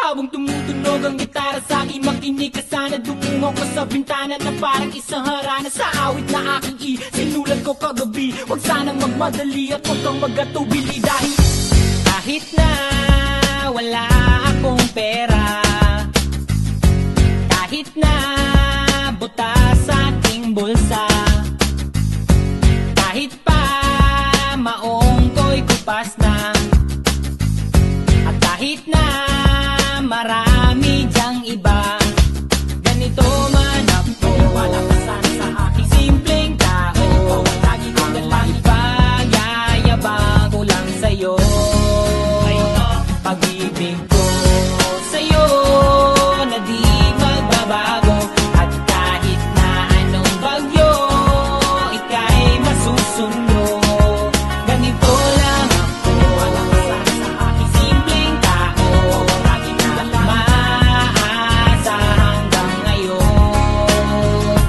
Habang tumutunog ang gitara sa akin, makinig ka sana. Dumungaw ko sa bintana na parang isang harana sa awit na aking sinulat ko kagabi. Huwag sanang magmadali at huwag kang magatubili. Dahil kahit na wala akong pera, kahit na butas sa aking bulsa, kahit pa maong ko'y kupas na, at kahit na marami dyang iba, ganito man ako. Wala ka sana sa aking simpleng tao. Lagi ko na lang ipag-yayabang ko lang sa'yo. Pag-ibig ko sa'yo na di magbabago. At kahit na anong bagyo, ika'y masusundo. Ganito lang ako. Wala ka sana sa aking simpleng tao. Lagi ko na lang maasa hanggang ngayon.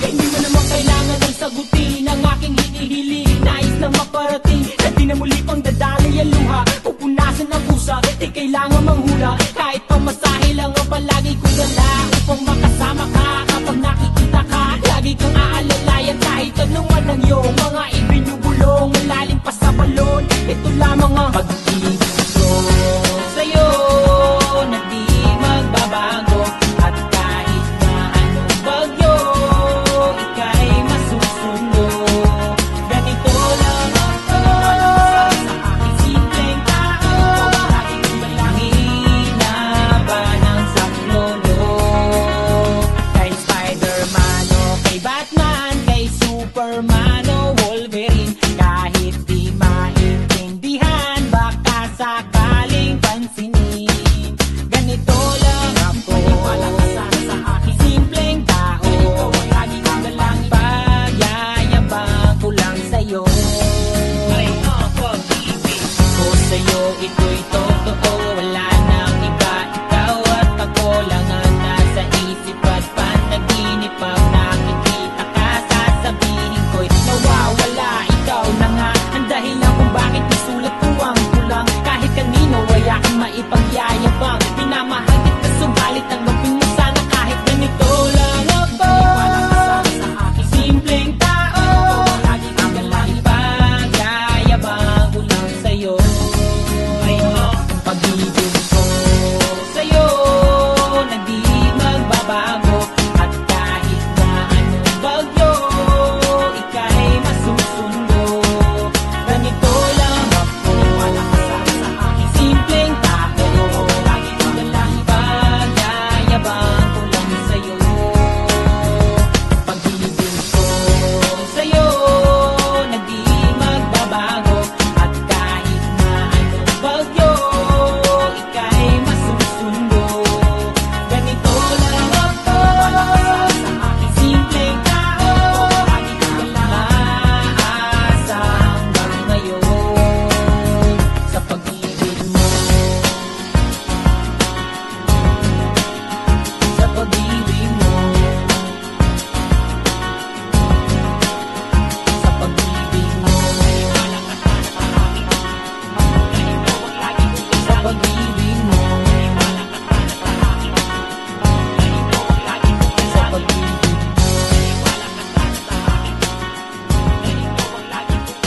Kaya hindi mo naman kailangan ng sagutin ang aking hinihiling. Nais lang maparating na di na muli pang dadali ang luha. Pupunasan ang pusa, di kailangan manghula. Kahit pamasahe lang ang palagi kong dala upang makasama ka. Kapag nakikita ka, lagi kang aalalayan. Kahit anuman ang iyong mga ibinubulong, malalim pa sa balon. Ito lamang ang pag-ibig ko sa'yo na di magbabago. At kahit na anong bagyo, ika'y masusundo. Ganito lang ako sa aking simpleng tao. Lagi kong dalangin na ba ng saklolo. Kay Spider-Man o kay Batman, kay Superman o Wolverine, kahit di maintindihan, baka sakaling pansinin. Ganito lang ako. Wala ka sana sa aking simpleng tao. Lagi kong dalang pagyayabang ko lang sa'yo. Pag-ibig ko sa'yo, ito'y totoo. Wala nang iba, ikaw at ako lang ang nasa isip at panaginip. Pag nakikita ka, sasabihin ko'y nawawala. Ikaw na nga ang dahilan kung bakit isulat ko ang kulang. Kahit kanino ay aking maipagyayabang. Minamahal kita subalit tanggapin mo sana kahit ganito lang ako. Wala ka sana sa aking simpleng tao. Lagi kang dalang pagyayabang ko lang sa'yo. Pag-ibig ko sa'yo na di magbabago. At kahit na anong bagyo, ika'y masusundo. Ganito lang ako. Wala ka sana sa aking simpleng tao. Lagi kang dalang pagyayabang ko lang sa'yo. Pag-ibig ko sa'yo na di magbabago. At kahit na anong bagyo, ika'y masusundo. Ganito lang ako. Wala ka sana sa aking simpleng tao. Lagi kang dalang maasa hanggang ngayon. Sa pag-ibig mo, sa pag-ibig mo, sa pag-ibig mo. Wala ka sana sa aking sa pag-ibig mo. Wala ka sana sa aking sa pag-ibig mo. Wala ka sana sa aking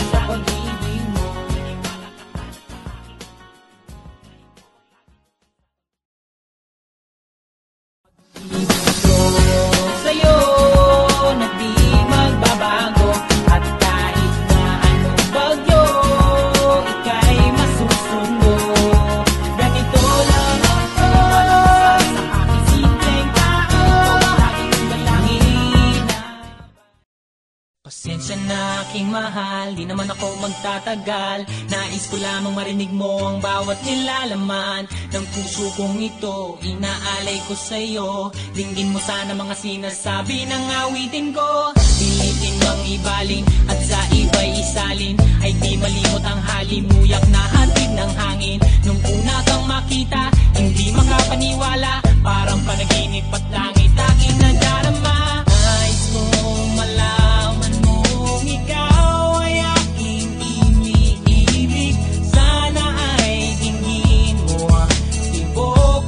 sa pag-ibig mo. Ibig ko sa'yo na di magbabago. At kahit na anong bagyo, ika'y masusundo. Ganito lang ako. Wala ka sana sa aking simpleng tao. Lagi kong dalangin na pasensya na aking mahal, di naman ako magtatagal. Nais ko lamang marinig mo ang bawat nilalaman ng puso kong ito. Inaalay ko sa'yo, dinggin mo sana mga sinasabi ng awitin ko. Pilitin mang ibaling at sa iba'y isalin, ay di malimot ang halimuyak na hatid ng hangin. Nung una kang makita, hindi makapaniwala, parang panaginip at langit aking nadarama. Nais kong malaman mong ikaw ay aking iniibig. Sana ay dinggin mo ang tibok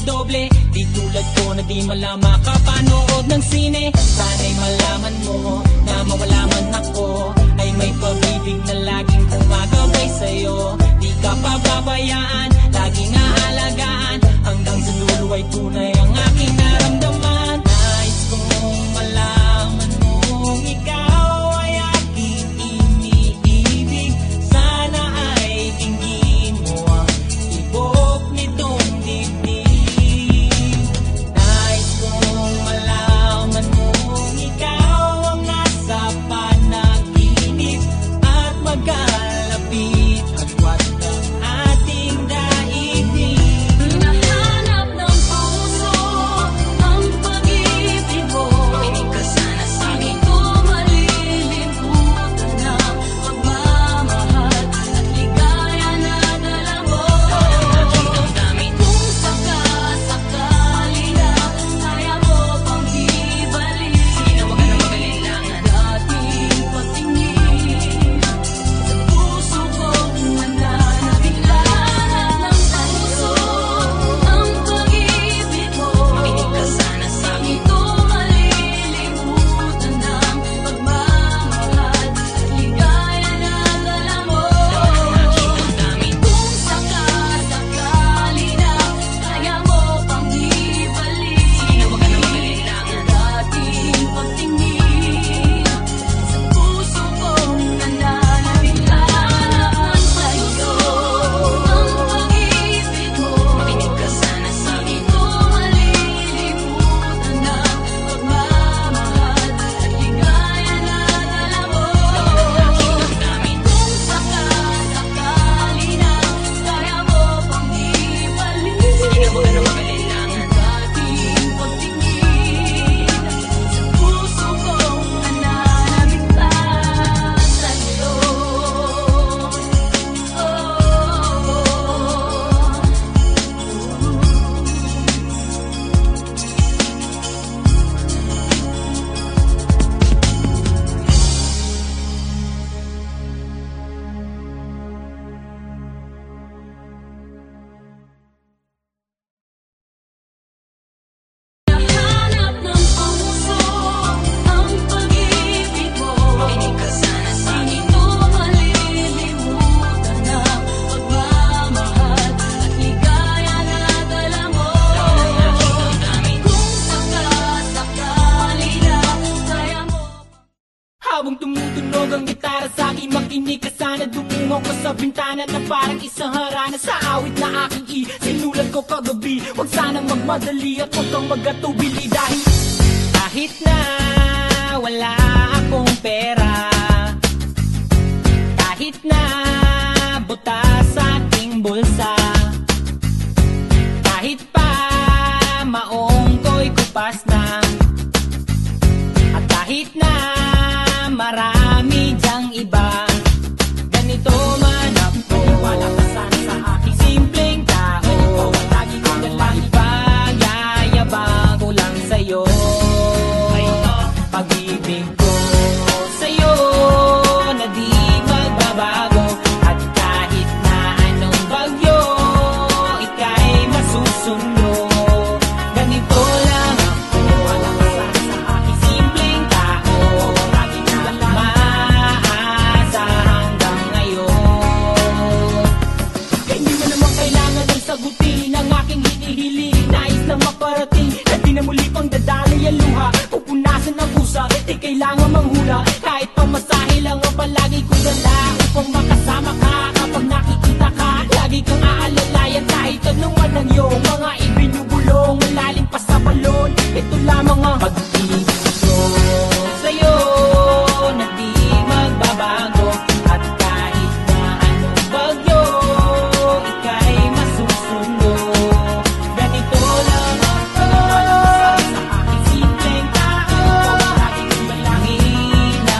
doble. Di tulad ko na di malang makapanood ng sine. Sana'y malaman mo na mawala man ako, ay may pag-ibig na laging gumagabay sa'yo. Di ka pababayaan, laging aalagaan, hanggang sa dulo ay tunay ang aking naramdaman. Nais kong malaman mong ikaw ay aking iniibig. Sana ay tingin mo ang tibok nitong dibdib. Nais kong malaman mong ikaw ang nasa panaginip at magkalapit at wag ang ating daigdig. Hinahanap ng puso ang pag-ibig mo. Makinig ka sana sa akin. Hindi ko malilimutan ang pagmamahal at ligaya na dala mo. Aking damdamin kung sakasakali na kaya mo pang ibalik. Sige na, wag ka na mag-alilangan. Dating patingin sa puso kong mananabik. Lahat ng puso ang pag-ibig mo. Makinig ka sana sa akin. Hindi ko malilimutan ang pagmamahal at ligaya na dala mo. Aking damdamin kung sakasakali na kaya mo pang ibalik. Sige na, wag ka na mag-alilangan. Dating pagtingin sa puso kong nananabik. Lahat ng sa'yo ang pag-ibig mo. Makinig ka sana sa akin. Hindi ko malilimutan ang pagmamahal at ligaya na dala mo. Aking damdamin kung sakasakali na kaya mo pang ibalik. Sige na, wag ka na mag-alilangan. Dating pagtingin sa puso kong nananabik pa sa'yo. Hinahanap ng puso ang pag-ibig mo. Makinig ka sana sa akin. Hindi ko malilimutan ang pagmamahal at ligaya na dala mo. Aking damdamin kung sakasakali na kaya mo. Habang tumutunog ang gitara sa akin, makinig ka sana. Dumungaw ka sa bintana na parang isang harana sa awit na aking sinulat ko kagabi. Huwag sanang magmadali at huwag kang magatubili, dahil kahit na wala akong pera, kahit na buta sa aking bulsa, kahit pa maong ko'y kupas na, at kahit na marami dyang iba, ganito man ako. Wala ka sana sa aking simpleng tao. Ikaw ang lagi kong dalang ipagyayabang ko lang sa'yo. Pag-ibig ko sa'yo na di magbabago, at kahit na anong bagyo ika'y masusundo. Ganito lang ako. Wala ka sana sa aking simpleng tao. Lagi kong dalang maasa hanggang ngayon. Kaya hindi mo naman kailangan ng sagutin ang aking hinihiling. Nais na maparating na di na muli pang dadali ang luha. Pupunasan ang pusa, di kailangan manghula. Kahit pamasahe lang ang palagi kong dala upang makasama ka. Kapag nakikita ka, lagi kang aalalayan. Kahit anong ang iyong mga ibinubulong, malalim pa sa balon. Ito lamang ang pag-ibig ko sa'yo na di magbabago, at kahit na anong bagyo ika'y masusundo. Ganito lang ako sa aking simpleng tao. Lagi kong balangin na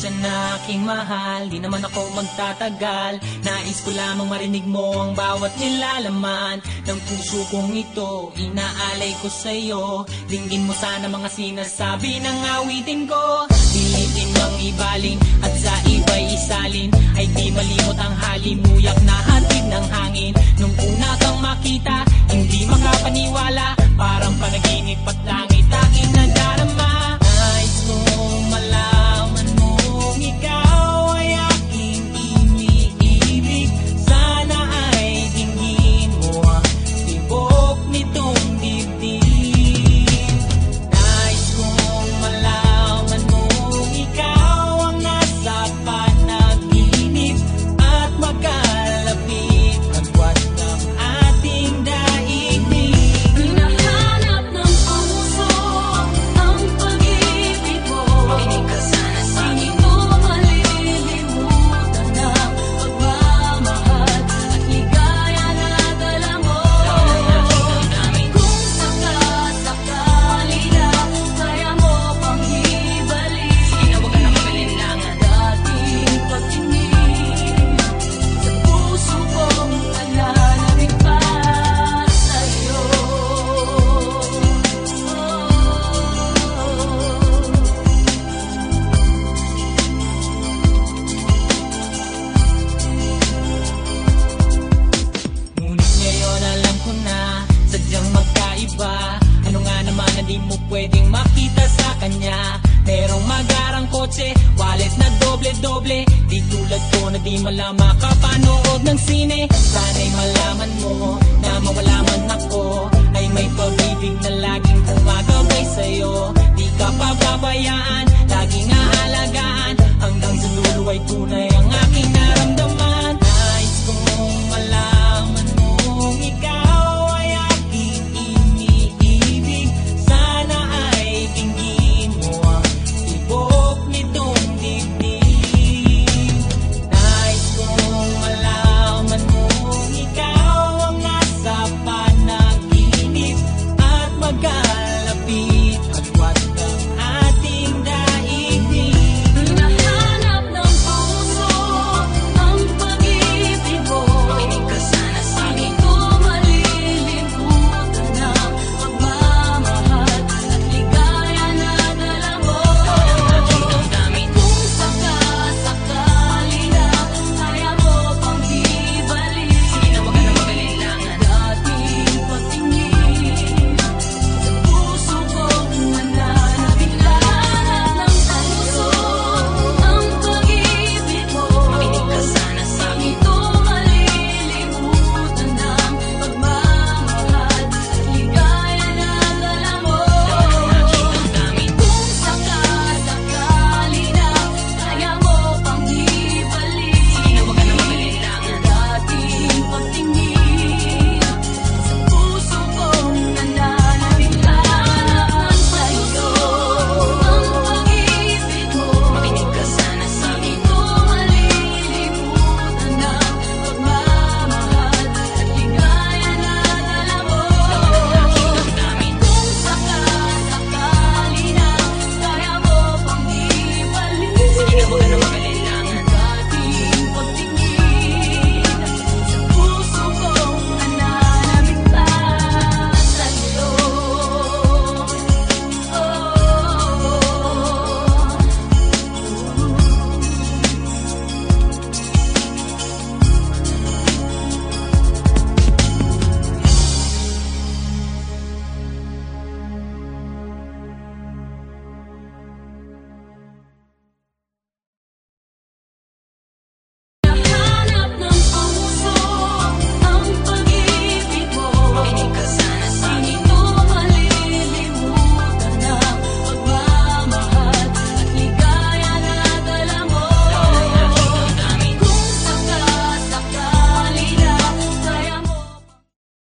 Pasensya na aking mahal, di naman ako magtatagal. Nais ko lamang marinig mo ang bawat nilalaman ng puso kong ito, inaalay ko sa'yo. Dinggin mo sana mga sinasabi ng awitin ko. Pilitin mang ibaling at sa iba'y isalin, ay di malimot ang halimuyak na hatid ng hangin. Nung una kang makita, hindi makapaniwala, parang panaginip at langit aking nadarama. Nais kong malaman mong ikaw ay aking iniibig. Sana ay dinggin mo ang tibok nitong dibdib. Nais kong malaman mong ikaw ang nasa panaginip at magkalapit agwat ng ating daigdig. Hinahanap ng puso ang pag-ibig mo. Makinig ka sana sa akin. Hindi ko malilimutan ang pagmamahal at ligaya na dala mo. Kung sakasakali na kaya mo pang ibalik, sige na, huwag ka na mag-alinlangan. Dating pagtingin sa puso kong nananabik pa sa'yo. Ngunit ngayon alam ko na sadyang magkaiba. Ano nga naman na di mo pwedeng makita sa kanya? Merong magarang kotse, wallet na doble-doble, di tulad ko na di malama kapanood ng sine. Sana'y malaman mo na mawala man ako, ay may pag-ibig na laging gumagabay sa'yo. Di ka pababayaan, laging aalagaan, hanggang sa dulo ay tunay ang aking naramdaman. Nais kong malaman mong ikaw ay aking iniibig. Sana ay dinggin mo ang tibok nitong dibdib. Nais kong malaman mong ikaw ang nasa panaginip at magkalapit agwat ng ating daigdig. Hinahanap ng puso ang pag-ibig mo. Makinig ka sana sa akin. Hindi ko malilimutan ang pagmamahal at ligaya na dala mo. Kung sakasakali na kaya mo pang ibalik, sige na, huwag ka na mag-alinlangan. Dating pagtingin sa puso kong nananabik. Hinahanap ng puso ang pag-ibig mo. Makinig ka sana sa akin. Hindi ko malilimutan ang pagmamahal at ligaya na dala mo. Kung sakasakali na kaya mo pang ibalik, sige na, huwag ka na mag-alinlangan. Dating pagtingin sa puso kong nananabik. Hinahanap sa'yo ang pag-ibig mo. Makinig ka sana sa akin. Hindi ko malilimutan ang pagmamahal at ligaya na dala mo. Kung sakasakali na kaya mo pang ibalik, sige na, huwag ka na mag-alinlangan. Dating pagtingin sa puso kong nananabik pa sa'yo. Hinahanap ng puso ang pag-ibig mo. Makinig ka sana sa akin. Hindi ko malilimutan ang pagmamahal at ligaya na dala mo. Kung sakasakali na kaya mo.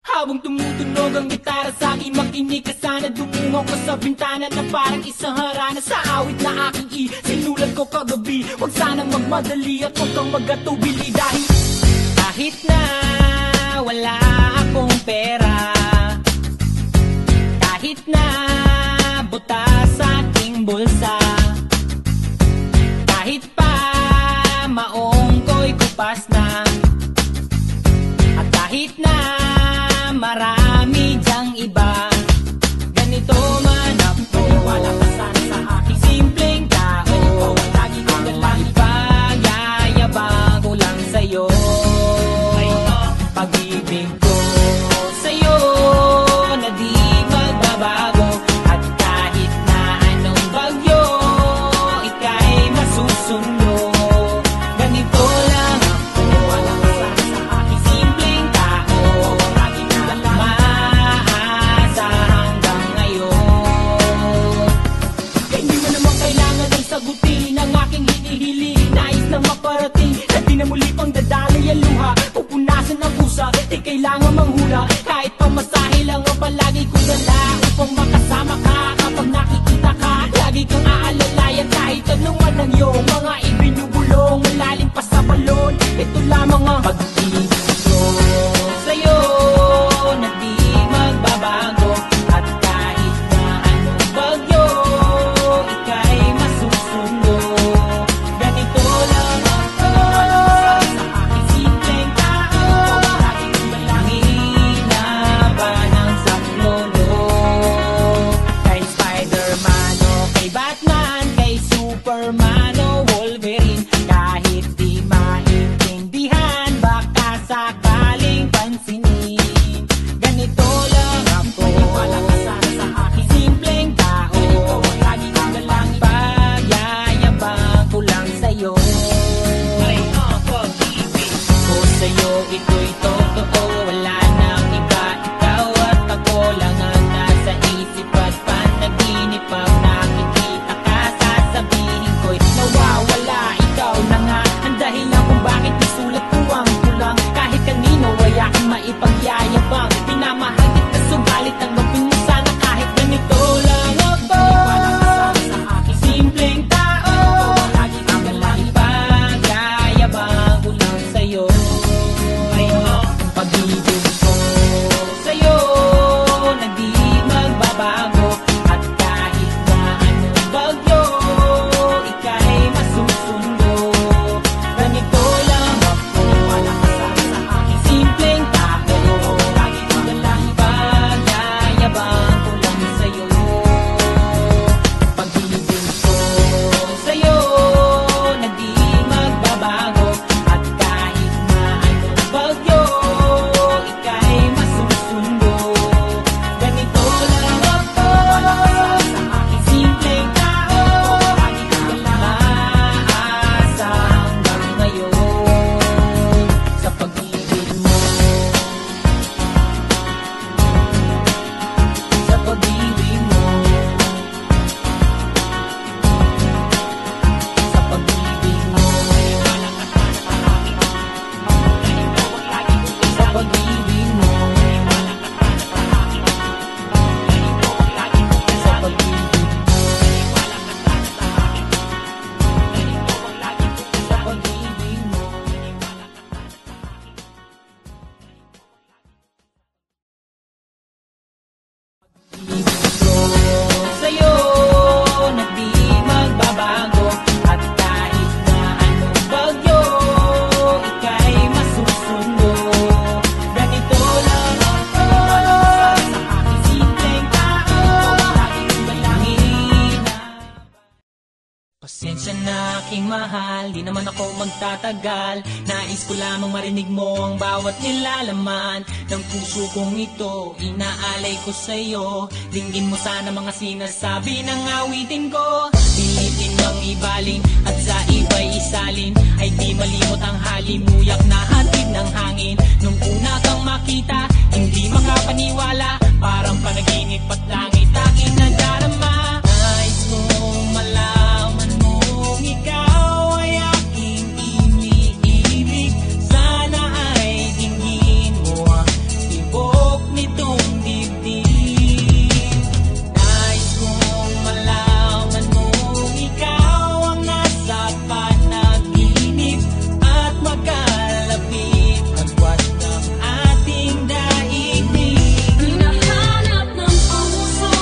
Habang tumutunog ang gitara sa akin, makinig ka sana. Dumungaw ko sa bintana na parang isang harana sa awit na aking sinulat ko kagabi. Huwag sanang magmadali at huwag kang magatubili, dahil kahit na wala akong pera, kahit na buta sa aking bulsa, kahit aking mahal, di naman ako magtatagal. Nais ko lamang marinig mo ang bawat nilalaman ng puso kong ito, inaalay ko sa'yo. Dinggin mo sana mga sinasabi ng awitin ko. Pilitin ang ibaling at sa iba'y isalin, ay di malimot ang halimuyak na hatid ng hangin. Nung una kang makita, hindi makapaniwala, parang panaginip at langit aking nadarama. Nais kong malaman mong ikaw ay aking iniibig. Sana ay dinggin mo ang tibok nitong dibdib. Nais kong malaman mong ikaw ang nasa panaginip at magkalapit agwat ng ating daigdig. Hinahanap ng puso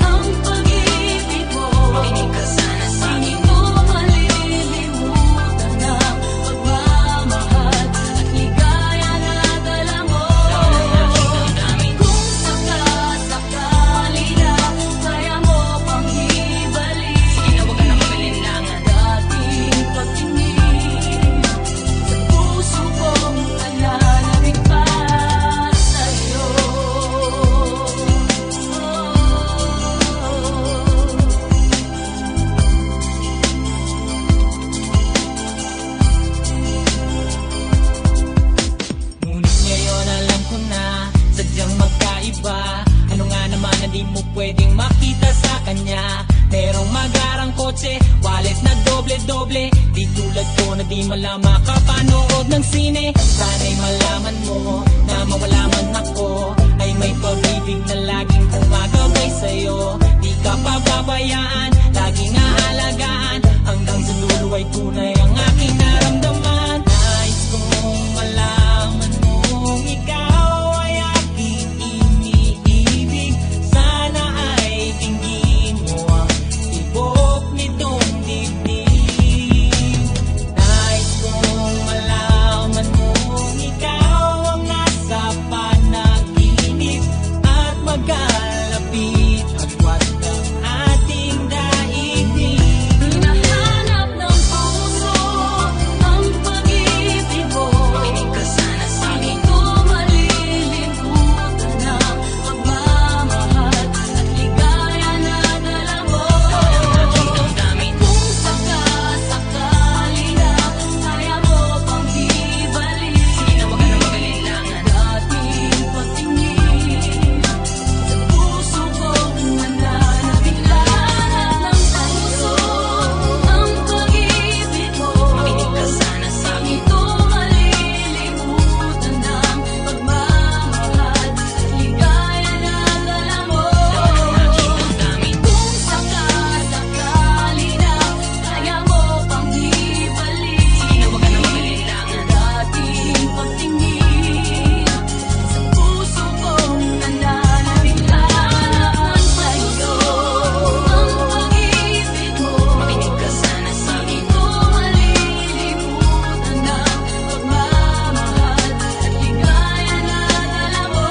ang pag-ibig mo. Makinig ka sana sa akin. Hindi ko malilimutan ang pagmamahal at ligaya na dala mo. Kung sakasakali na kaya mo pang ibalik, sige na huwag ka na mag-alinlangan. Dating pagtingin sa puso kong nananabik pa sa'yo. Ngunit ngayon alam ko na sadyang magkaiba. Ano nga naman na di mo pwedeng makita sa kanya? Merong magarang kotse, wallet na doble-doble, di tulad ko na di malama kapanood ng sine. Sana'y malaman mo na mawala man ako, ay may pag-ibig na laging gumagabay sa'yo. Di ka pababayaan, laging aalagaan, hanggang sa dulo ay tunay ang aking naramdaman. Nais kong malaman mong ikaw ay aking iniibig. Sana ay dinggin mo ang tibok nitong dibdib. Nais kong malaman mong ikaw ang nasa panaginip at magkalapit agwat ng ating daigdig. Hinahanap ng puso ang pag-ibig mo. Makinig ka sana sa akin. Hindi ko malilimutan ang pagmamahal at ligaya na dala mo. Kung sakasakali na kaya mo pang ibalik, sige na huwag ka na mag-alinlangan. Dating pagtingin sa puso kong nananabik, lahat ng puso ang pag-ibig mo. Makinig ka sana sa akin. Hindi ko malilimutan ang pagmamahal at ligaya na dala mo. Kung sakasakali na kaya mo pang ibalik, sige na huwag ka na mag-alinlangan. Dating pagtingin sa puso kong nananabik, lahat sa'yo ang pag-ibig mo. Makinig ka sana sa akin. Hindi ko malilimutan ang pagmamahal at ligaya na dala mo.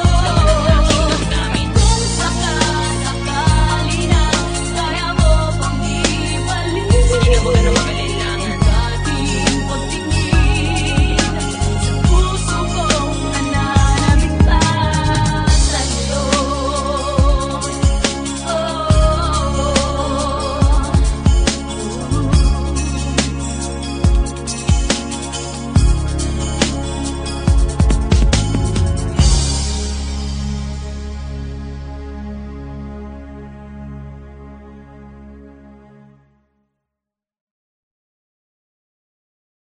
Kung sakasakali na kaya mo pang ibalik, sige na huwag ka na mag-alinlangan. Dating pagtingin sa puso kong nananabik pa sa'yo.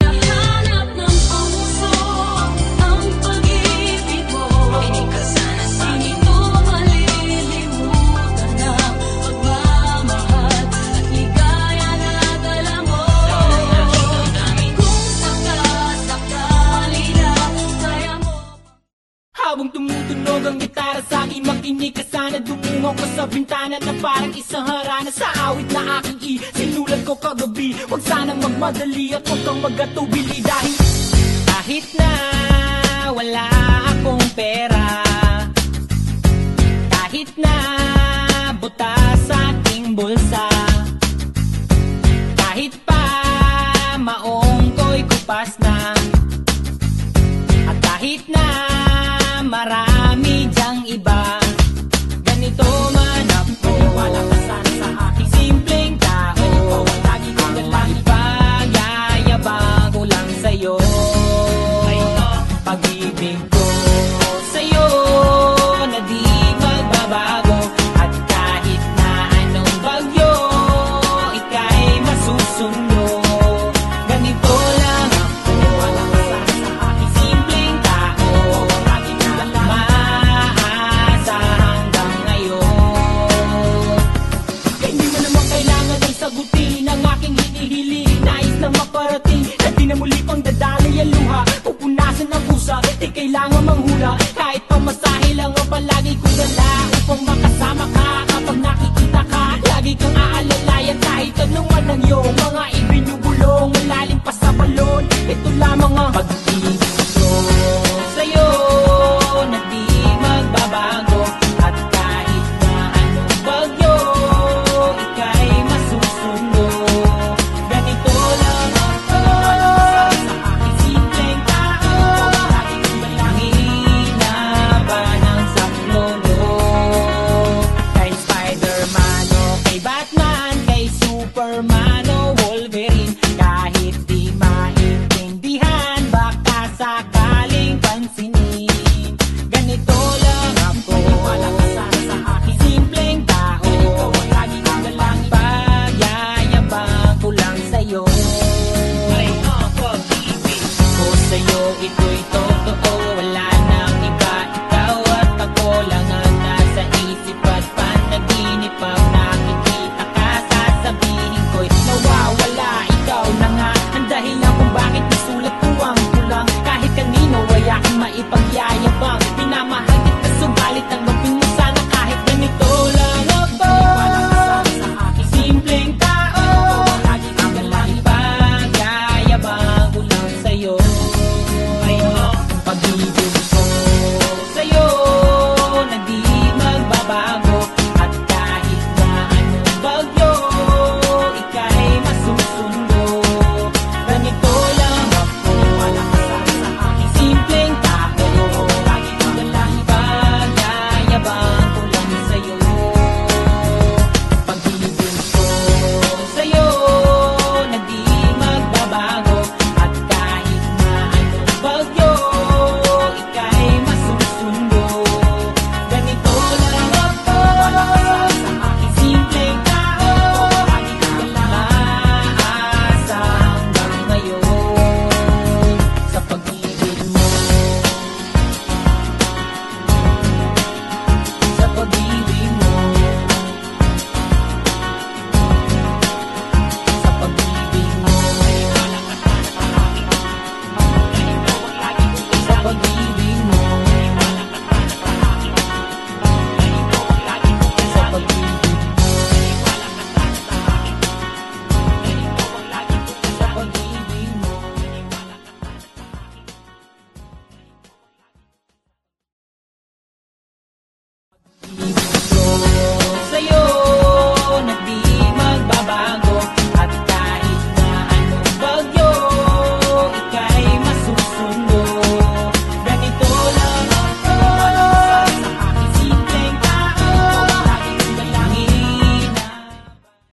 Hinahanap ng puso ang pag-ibig mo. Makinig ka sana sa akin. Hindi ko malilimutan ang pagmamahal at ligaya na dala mo. Kung sakasakali na kaya mo. Habang tumutunog ang gitara sa akin, makinig ka sana. Dumungaw ka sa bintana na parang isang harana sa awit na aking sinulat ko kagabi. Huwag sanang magmadali at huwag kang magatubili, dahil kahit na wala akong pera, kahit na